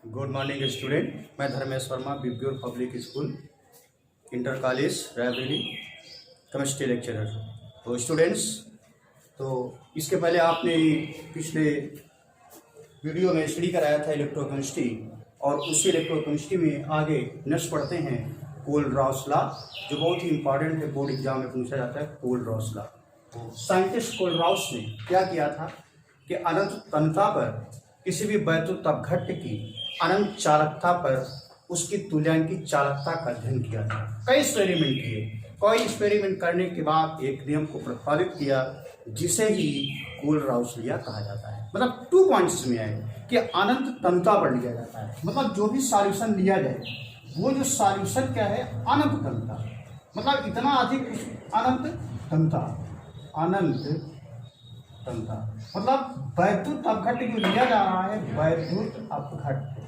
Good morning student. मैं धर्मेश वर्मा, बिब्योर public school inter college Raebareli chemistry lecturer. तो स्टूडेंट्स, तो इसके पहले आपने पिछले वीडियो में स्टडी कराया था इलेक्ट्रोकेमिस्ट्री, और उसी इलेक्ट्रोकेमिस्ट्री में आगे नेक्स्ट पढ़ते हैं कोलरॉस लॉ, जो बहुत ही इंपॉर्टेंट है, बोर्ड एग्जाम में पूछा जाता है कोलरॉस लॉ। साइंटिस्ट कोलरॉस ने क्या किया था कि अनंत तन्यता पर किसी भी वैद्युत अपघट्य की अनंत चालकता पर उसकी तुल्यांकी चालकता का अध्ययन किया था। कई एक्सपेरिमेंट किए, कई एक्सपेरिमेंट करने के बाद एक नियम को प्रतिपादित किया जिसे ही कोलरॉस लॉ कहा जाता है। मतलब 2 पॉइंट्स में आए कि अनंत तन्यता पर लिया जाता है, मतलब जो भी सॉल्यूशन लिया जाए वो जो सॉल्यूशन क्या है, अनंत तन्यता, मतलब इतना अधिक अनंत तन्यता, अनंत तन्यता मतलब वैद्युत अपघट्य जो लिया जा रहा है, वैद्युत अपघट्य,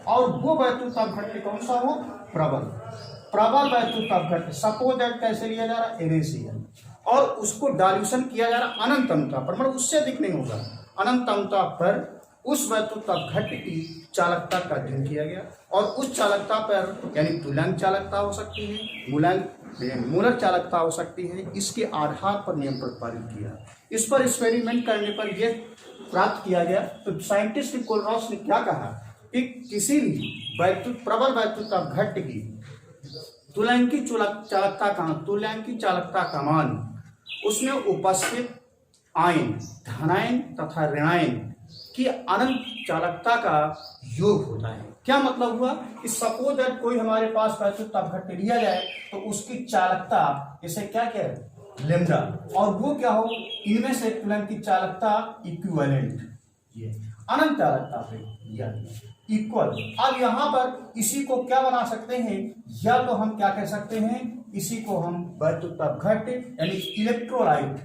और वो वैद्युत अपघट्य कौन सा हो, प्रबल वैद्युत अपघट्य। सपोज दैट कैसे लिया जा रहा है, NaCl, और उसको डाल्यूशन किया जा रहा है अनंत तन्यता पर, मतलब उससे अधिक नहीं होगा, अनंत तन्यता पर उस वैद्युत अपघट्य की चालकता का अध्ययन किया गया, और उस चालकता पर यानी तुल्यांक चालकता हो सकती है, मूलक चालकता हो सकती है, इसके आधार पर नियम प्रतिपादित किया। इस पर एक्सपेरिमेंट करने पर यह प्राप्त किया गया। तो साइंटिस्ट कोलरॉस ने क्या कहा कि किसी भी प्रबल वैद्युत अपघट्य की तुल्यांकी चालकता का मान उसमें उपस्थित आयन, धनायन तथा ऋणायन की अनंत चालकता का योग होता है। क्या मतलब हुआ कि सपोज दैट कोई हमारे पास वैद्युत अपघट्य लिया जाए तो उसकी चालकता इसे क्या कहे, लैम्डा, और वो क्या हो, इनमें से तुल्यांकी चालकता इक्विवेलेंट, ये अनंत चालकता पे लिया इक्वल। अब यहाँ पर इसी को क्या बना सकते हैं, या तो हम क्या कह सकते हैं, इसी को हम वैद्युत अपघट्य यानी इलेक्ट्रोलाइट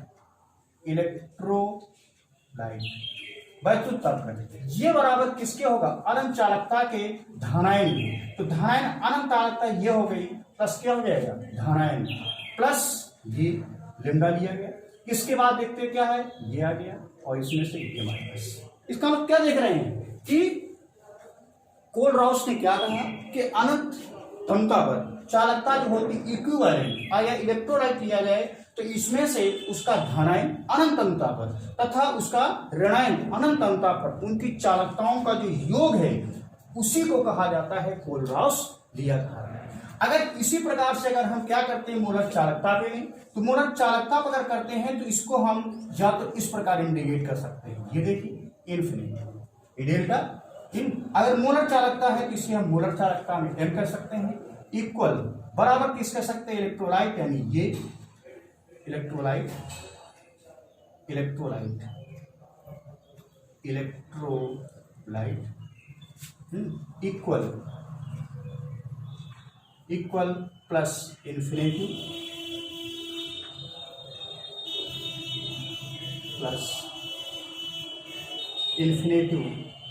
वैद्युत अपघट्य, ये बराबर किसके होगा, अनंत चालकता के धनायन के। तो धनायन अनंत चालकता ये हो गई, प्लस क्या हो जाएगा, धनायन प्लस ये लैम्डा लिया गया। इसके बाद देखते क्या है, ये आ गया, और इसमें से ये माइनस। इसका मतलब क्या देख रहे हैं कि कोलरॉस ने क्या कहा कि अनंत तन्यता पर चालकता जो होती इक्विवेलेंट, या इलेक्ट्रोलाइट लिया जाए तो इसमें से उसका धनायन अनंत तन्यता पर तथा उसका ऋणायन अनंत तन्यता पर उनकी चालकताओं का जो योग है उसी को कहा जाता है कोलरॉस लॉ कहा है। अगर इसी प्रकार से अगर हम क्या करते हैं, मूलक चालकता पे लें, तो मूलक चालकता पर अगर करते हैं तो इसको हम या तो इस प्रकार इंडिकेट कर सकते हैं, ये देखिए इन्फिनिटी डेल्टा इन। अगर मूलक चालकता है तो इसे हम मूलक चालकता में एम कर सकते हैं, इक्वल बराबर किस कर सकते हैं, इलेक्ट्रोलाइट, यानी ये electrolyte equal plus infinity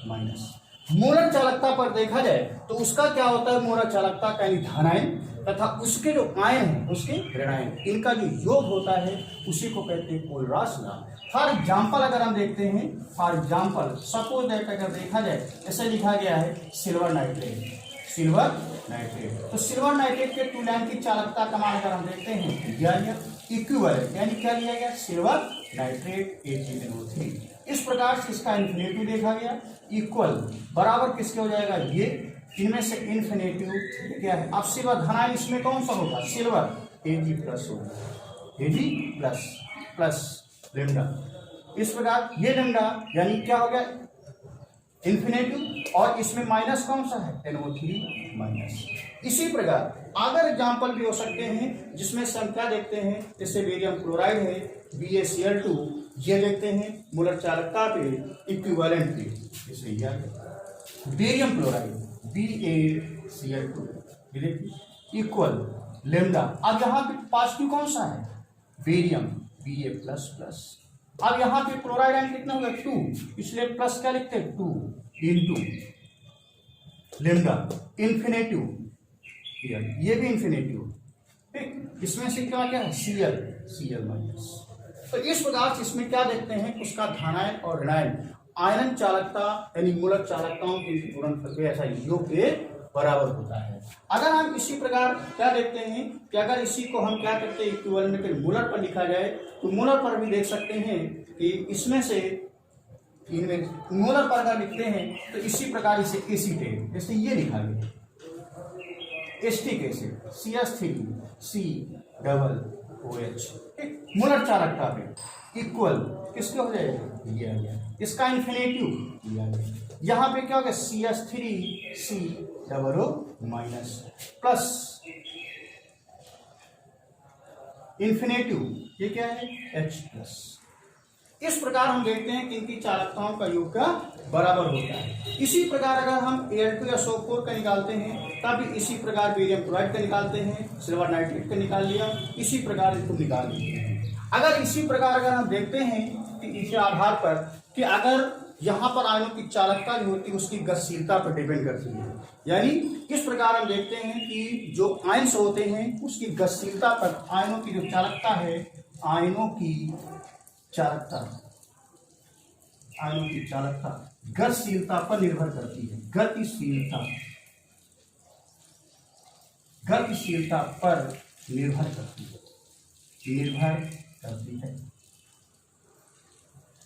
minus. मूलक चालकता पर देखा जाए तो उसका क्या होता है, मूलक चालकता का यानी धनायन तथा उसके जो आयन है उसके ऋणायन, इनका जो योग होता है उसी को कहते हैं कोलरॉस लॉ। फॉर एग्जाम्पल अगर हम देखते हैं, फॉर एग्जाम्पल सपोज दैट अगर देखा जाए, ऐसे लिखा गया है सिल्वर नाइट्रेट, तो सिल्वर नाइट्रेट के तुल्यांकी चालकता का मान अगर हम देखते हैं, दिया गया इक्विवेलेंट, यानी क्या लिया गया, सिल्वर नाइट्रेट AgNO3। इस प्रकार से इसका इन्फिनिटी देखा गया, इक्वल बराबर किसके हो जाएगा, ये इनमें से इन्फिनिटी क्या है, अब सिल्वर धनायन इसमें कौन सा होगा, सिल्वर, Ag प्लस होगा, Ag प्लस लैम्डा। इस प्रकार ये लैम्डा यानी क्या हो गया, इन्फिनिटी, और इसमें माइनस कौन सा है, NO3 माइनस। इसी प्रकार अगर एग्जाम्पल भी हो सकते हैं जिसमें से हम क्या देखते हैं, जैसे बेरियम क्लोराइड है BaCl2, ये देखते हैं मूलक चालकता पे इक्विवेलेंट पे, जैसे barium chloride BaCl2 equal lambda. अब यहाँ पे पॉजिटिव कौन सा है, बेरियम Ba प्लस प्लस। अब यहाँ पे क्लोराइड आयन कितना होगा, 2, इसलिए प्लस क्या लिखते हैं, 2 इंटू लैम्डा इन्फिनेटिव, ये भी इन्फिनेटिव, ठीक, इसमें से क्या क्या है, Cl माइनस। तो इस प्रकार से इसमें क्या देखते हैं, उसका धनायन और ऋणायन आयनन चालकता यानी मूलक चालकताओं की गुणनफल पे ऐसा योग के बराबर होता है। अगर हम इसी प्रकार क्या देखते हैं कि अगर इसी को हम क्या करते हैं इक्विवेलेंट के मूलर पर लिखा जाए तो मूलर पर भी देख सकते हैं कि इसमें से इनमें मूलर पर अगर लिखते हैं तो इसी प्रकार इसे एसीटेट जैसे ये लिखा गया एसिटिक एसिड CH3COOH मूलर चालकता पे इक्वल किसके हो जाएगा दिया गया, इसका इन्फिनेटिव दिया गया, यहाँ पे क्या हो गया CH3COO माइनस प्लस इन्फिनेटिव ये क्या है H प्लस। इस प्रकार हम देखते हैं कि इनकी चालकताओं का योग का बराबर होता है। इसी प्रकार अगर हम Al2 या SO4 का निकालते हैं तब इसी प्रकार बेरियम क्लोराइड का निकालते हैं, सिल्वर नाइट्रेट का निकाल लिया, इसी प्रकार इसको निकाल लेते हैं। अगर इसी प्रकार अगर हम देखते हैं कि इसके आधार पर कि अगर यहाँ पर आयनों की चालकता जो होती है उसकी गतिशीलता पर डिपेंड करती है, यानी इस प्रकार हम देखते हैं कि जो आयन्स होते हैं उसकी गतिशीलता पर आयनों की जो चालकता है आयनों की चालकता गतिशीलता पर निर्भर करती है, गतिशीलता पर निर्भर करती है,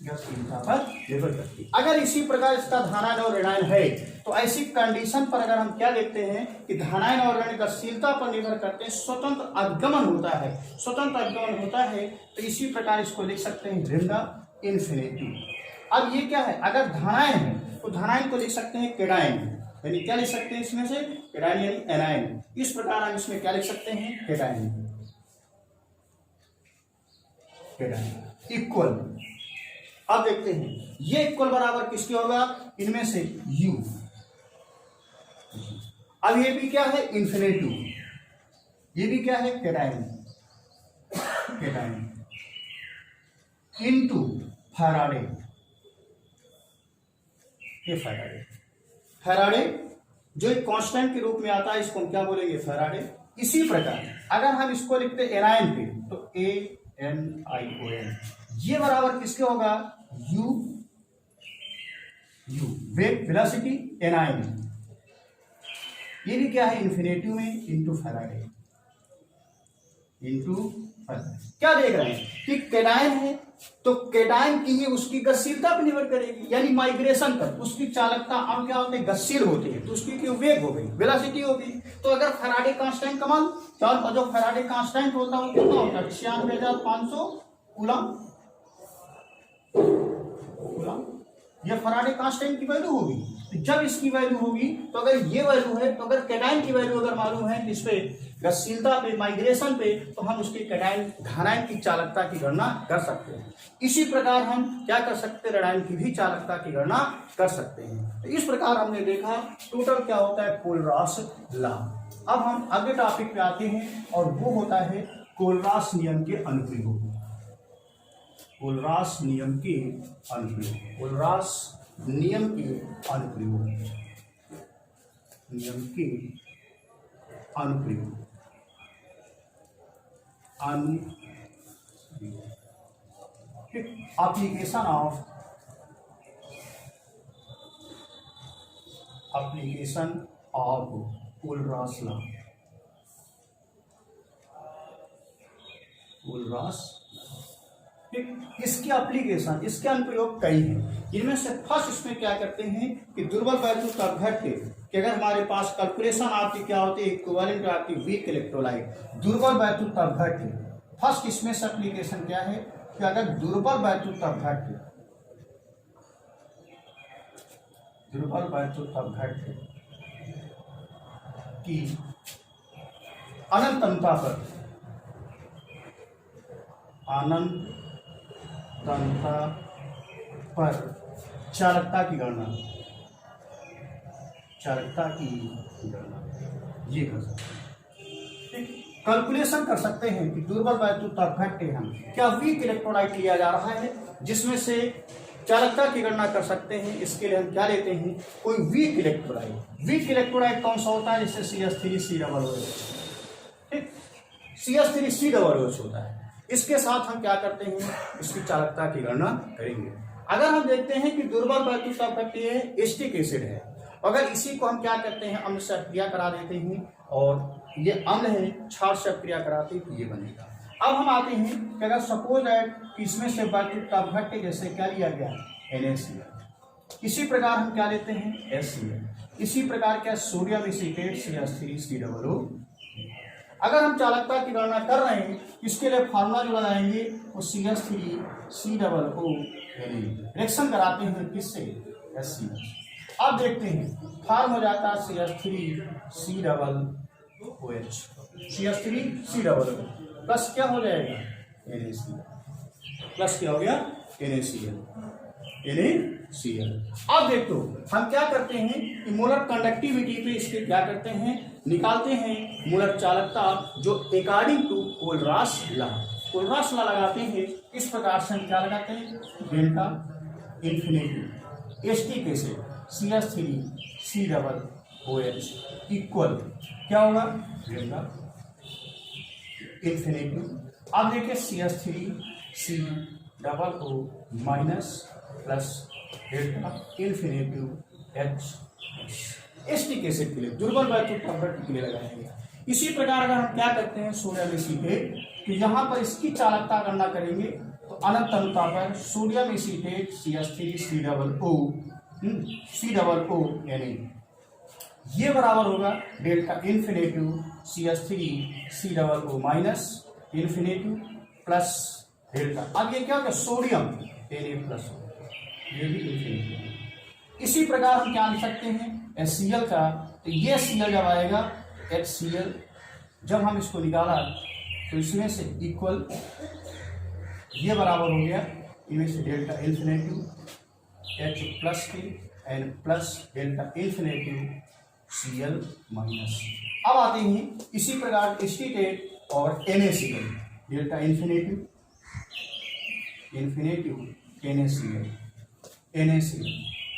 गतिशीलता पर निर्भर करती है। अगर इसी प्रकार इसका धनायन और ऋणायन है तो ऐसी कंडीशन पर अगर हम क्या देखते हैं कि धनायन और ऋण गतिशीलता पर निर्भर करते हैं, स्वतंत्र अवगमन होता है, तो इसी प्रकार इसको लिख सकते हैं ऋण इन्फिनेटिव। अब ये क्या है, अगर धनायन है तो धनायन को लिख सकते हैं केडायन, यानी क्या लिख सकते हैं इसमें से केडायन यानी एनायन। इस प्रकार हम इसमें क्या लिख सकते हैं केडायन इक्वल। अब देखते हैं ये इक्वल बराबर किसके होगा, इनमें से U। अब ये भी क्या है इन्फिनेटिव, ये भी क्या है केडायन इनटू फैराडे, ये फैराडे जो एक कांस्टेंट के रूप में आता है इसको हम क्या बोलेंगे फैराडे। इसी प्रकार अगर हम इसको लिखते एनायन पे तो ANION ये बराबर किसके होगा U वेग वेलोसिटी एनायन, ये भी क्या है इन्फिनेटिव में इनटू फैराडे। क्या देख रहे हैं कि केडायन है तो केडायन की ही उसकी गतिशीलता पर निर्भर करेगी, यानी माइग्रेशन पर उसकी चालकता अब क्या होते हैं गतिशील होती है तो उसकी क्यों वेग हो गई वेलोसिटी होगी। तो अगर फैराडे कांस्टेंट का मान जो फैराडे कांस्टेंट होता है वो कितना होता है 96,500 कूलम, ये फैराडे कांस्टेंट की वैल्यू होगी। जब इसकी वैल्यू होगी तो अगर ये वैल्यू है तो अगर केडायन की वैल्यू अगर मालूम है इस पे गतिशीलता पे माइग्रेशन पे तो हम उसकी केडायन धनायन की चालकता की गणना कर सकते हैं। इसी प्रकार हम क्या कर सकते हैं ऋणायन की भी चालकता की गणना कर सकते हैं। तो इस प्रकार हमने देखा टोटल क्या होता है कोलरास लॉ। अब हम अगले टॉपिक पे आते हैं और वो होता है कोलरास नियम के अनुप्रयोग। कोलरास नियम के अनुप्रयोग application of कोलरास लॉ। इसकी एप्लीकेशन इसके अनुप्रयोग कई हैं। इनमें से फर्स्ट इसमें क्या करते हैं कि दुर्बल वैद्युत अपघट्य कि अगर हमारे पास कैलकुलेशन आपकी क्या होती है इक्विवेलेंट आपकी वीक इलेक्ट्रोलाइट दुर्बल वैद्युत अपघट्य। फर्स्ट इसमें से एप्लीकेशन क्या है कि अगर दुर्बल वैद्युत अपघट्य की अनंतता पर चालकता की गणना ये कर सकते हैं। कैलकुलेशन कर सकते हैं कि दुर्बल वैद्युत अपघट्य हम क्या वीक इलेक्ट्रोलाइट लिया जा रहा है जिसमें से चालकता की गणना कर सकते हैं। इसके लिए हम क्या लेते हैं कोई वीक इलेक्ट्रोलाइट कौन सा होता है जैसे CH3COOH, ठीक CH3COOH होता है। इसके साथ हम क्या करते हैं इसकी चालकता की गणना करेंगे। अगर हम देखते हैं कि दुर्बल वैद्युत अपघट्य है एस्टिक एसिड है, अगर इसी को हम क्या करते हैं अम्ल से अपक्रिया करा देते हैं और ये अम्ल है क्षार से अपक्रिया कराते हैं तो ये बनेगा। अब हम आते हैं कि अगर सपोज दैट कि इसमें से वैद्युत अपघट्य जैसे क्या लिया गया NaCl, इसी प्रकार हम क्या लेते हैं HCl, इसी प्रकार क्या सोडियम एसीटेट CH3COO। अगर हम चालकता की गणना कर रहे हैं इसके लिए फार्मूला जो लगाएंगे वो CH3COO रिएक्शन कराते हैं किससे HCl। अब देखते हैं फार्म हो जाता है CH3COOH प्लस क्या हो जाएगा NaCl, प्लस क्या हो गया NaCl। अब देखो हम क्या करते हैं कि मोलर कंडक्टिविटी पे इसके क्या करते हैं निकालते हैं मोलर चालकता जो अकॉर्डिंग टू कोलरास लॉ लगाते हैं। इस प्रकार से हम क्या लगाते हैं delta infinity asterisk acid CH3COOH equal क्या होगा डेल्टा इन्फिनिटी। अब देखिए CH3COO minus plus delta infinity H acetic acid के लिए दुर्बल वैद्युत अपघट्य के लिए लगाएंगे। इसी प्रकार अगर हम क्या करते हैं सोडियम एसीटेट कि यहाँ पर इसकी चालकता गणना करेंगे तो अनंत अनुता पर सोडियम एसीटेट CH3COO Na ये बराबर होगा delta infinity CH3COO minus infinity plus delta. अब ये क्या होगा सोडियम Na प्लस ये भी इन्फिनिटी। इसी प्रकार हम क्या लिख सकते हैं HCl का तो ये HCl जब आएगा HCl जब हम इसको निकाला तो इसमें से इक्वल ये बराबर हो गया इनमें से डेल्टा इन्फिनिटी H प्लस के and plus delta infinity Cl minus. अब आते हैं इसी प्रकार एसीटेट और NaCl delta infinity NaCl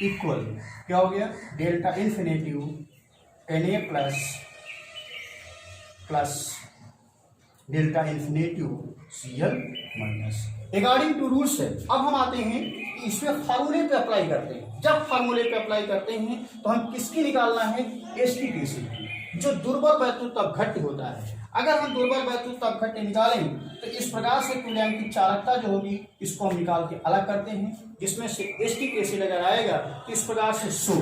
equal क्या हो गया delta infinity Na plus delta infinity Cl minus according to rules है। अब हम आते हैं इसमें फार्मूले पे अप्लाई करते हैं। जब फार्मूले पे अप्लाई करते हैं तो हम किसकी निकालना है एस्टिक एसिड की जो दुर्बल वैद्युत अपघट्य होता है। अगर हम दुर्बल वैद्युत अपघट्य निकालें तो इस प्रकार से तुल्यांक की चालकता जो होगी इसको हम निकाल के अलग करते हैं जिसमें से एस्टिक एसिड अगर आएगा तो इस प्रकार से so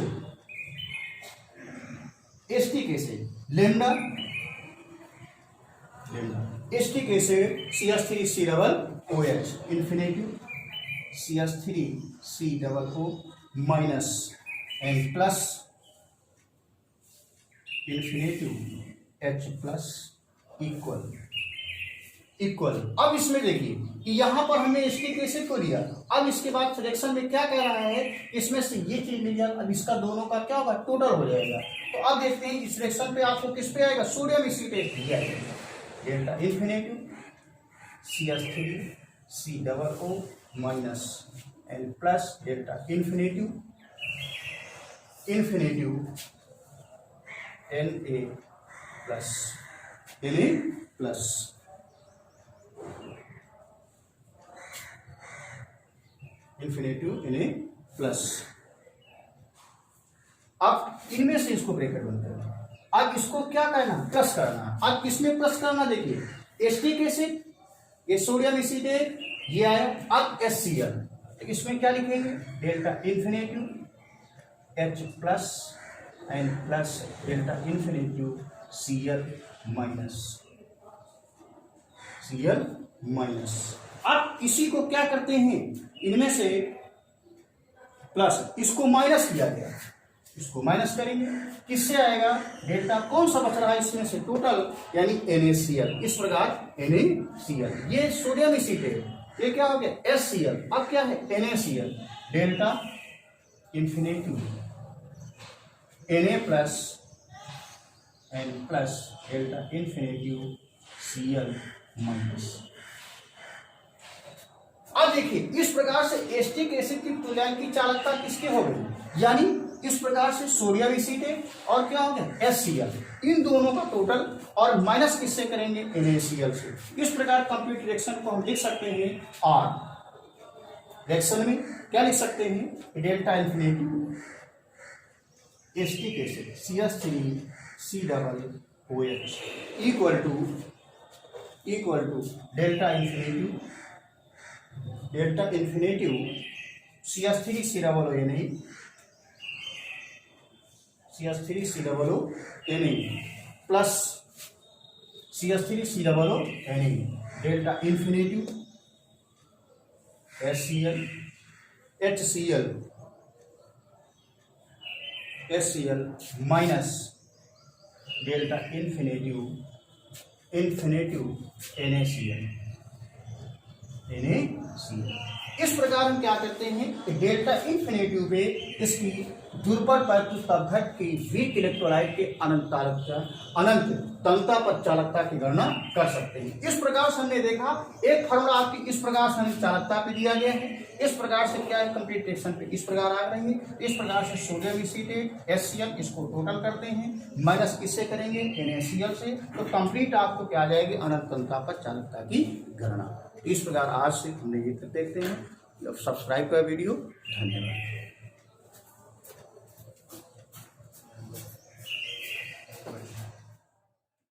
acetic acid lambda acetic acid CH3COOH infinity CH3COO minus N plus infinity H plus equal. अब इसमें देखिए कि यहां पर हमने एस्टिक एसिड को लिया। अब इसके बाद रिएक्शन में क्या कह रहा है इसमें से ये चीज मिल जाए। अब इसका दोनों का क्या होगा टोटल हो जाएगा। तो अब देखते हैं इस रिएक्शन पे आपको किस पे आएगा सोडियम एसीटेट दिया जाएगा delta infinity CH3COO minus N plus delta infinity Na plus infinity Na plus. अब इनमें से इसको ब्रैकेट बंद करना। अब इसको क्या करना प्लस करना। अब किसमें प्लस करना देखिए एस्टिक एसिड ये सोडियम एसीटेट ये आया। अब HCl तो इसमें क्या लिखेंगे delta infinity H plus and plus delta infinity Cl minus. अब इसी को क्या करते हैं इनमें से प्लस इसको माइनस किया गया इसको माइनस करेंगे किससे आएगा डेल्टा कौन सा बच रहा है इसमें से टोटल यानी NaCl। इस प्रकार NaCl ये सोडियम एसीटेट ये क्या हो गया HCl। अब क्या है NaCl delta infinity Na plus and plus delta infinity Cl minus. अब देखिए इस प्रकार से एस्टिक एसिड की तुल्यांक की चालकता किसके हो गई यानी इस प्रकार से सोडियम एसीटेट और क्या हो गया HCl इन दोनों का टोटल और माइनस किससे करेंगे NaCl से। इस प्रकार कंप्लीट रिएक्शन को हम लिख सकते हैं और रिएक्शन में क्या लिख सकते हैं, delta infinity acetic acid CH3COOH equal to delta infinity CH3COONE plus CH3COONE delta infinity HCl minus delta infinity NaCl। इस प्रकार हम क्या करते हैं कि डेल्टा इन्फिनिटिव पे इसकी ध्रुवपद प्रायिकता घट की वीक इलेक्ट्रोलाइट के अनंत तन्यता पर चालकता की गणना कर सकते हैं। इस प्रकार से हमने देखा एक फॉर्मूला आपकी इस प्रकार से हमें चालकता पे दिया गया है, इस प्रकार से क्या है कंप्लीट रिएक्शन पे इस प्रकार आ रही है, इस प्रकार से सोडियम एसीटेट HCl इसको टोटल करते हैं माइनस किससे करेंगे NaCl से, तो कंप्लीट आपको क्या आ जाएगी अनंत तन्यता पर चालकता की गणना। इस प्रकार आज से हमने ये देखते हैं। सब्सक्राइब कर वीडियो, धन्यवाद।